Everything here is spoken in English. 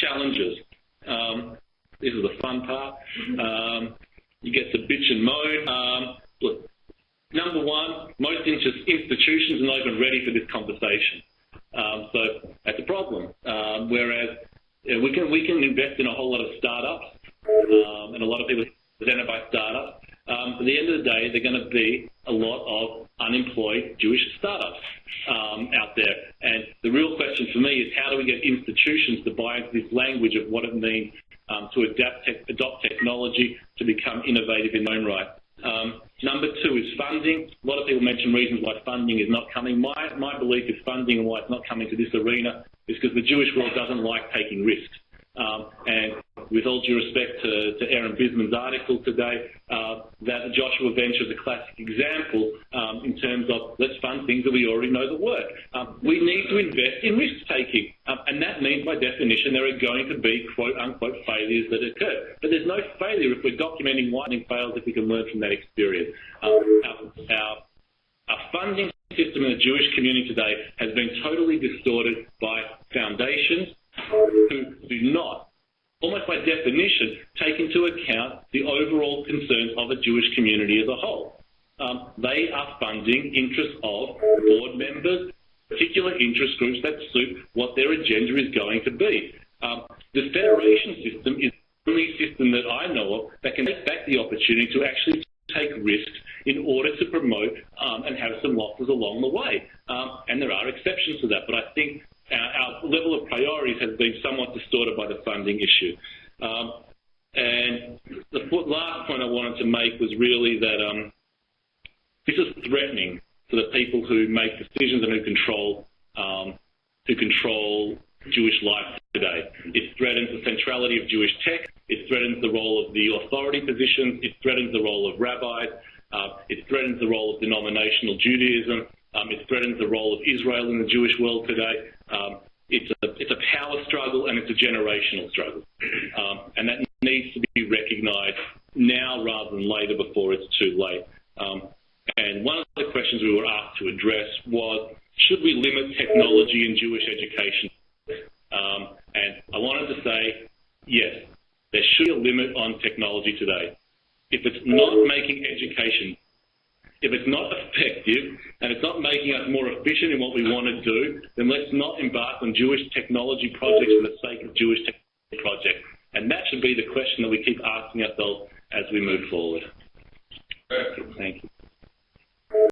Challenges. This is the fun part. You get to bitch and moan. Look, number one, most institutions are not even ready for this conversation. So that's a problem. Whereas we can invest in a whole lot of startups, and a lot of people presented by startups. At the end of the day, they're going to be a lot of unemployed Jewish startups out there. And the real question for me is, how do we get institutions to buy into this language of what it means to adopt technology to become innovative in their own right? Number two is funding. A lot of people mention reasons why funding is not coming. My belief is funding and why it's not coming to this arena is because the Jewish world doesn't like taking risks. And with all due respect to Aaron Bisman's article today, that Joshua venture is a classic example in terms of let's fund things that we already know that work. We need to invest in risk-taking, and that means by definition there are going to be quote-unquote failures that occur. But there's no failure if we're documenting why something fails if we can learn from that experience. Our funding system in the Jewish community today has been totally distorted by foundations who do not, almost by definition, take into account the overall concerns of a Jewish community as a whole. They are funding interests of board members, particular interest groups that suit what their agenda is going to be. The federation system is the only system that I know of that can take back the opportunity to actually take risks in order to promote and have some losses along the way. And there are exceptions to that, but I think our level of priorities has been somewhat distorted by the funding issue. And the last point I wanted to make was really that this is threatening to the people who make decisions and who control Jewish life today. It threatens the centrality of Jewish tech. It threatens the role of the authority positions. It threatens the role of rabbis. It threatens the role of denominational Judaism. It threatens the role of Israel in the Jewish world today. It's a power struggle and it's a generational struggle. And that needs to be recognized now rather than later before it's too late. And one of the questions we were asked to address was, should we limit technology in Jewish education? And I wanted to say, yes, there should be a limit on technology today. If it's not making education, if it's not effective and it's not making us more efficient in what we want to do, then let's not embark on Jewish technology projects for the sake of Jewish technology projects. And that should be the question that we keep asking ourselves as we move forward. Thank you.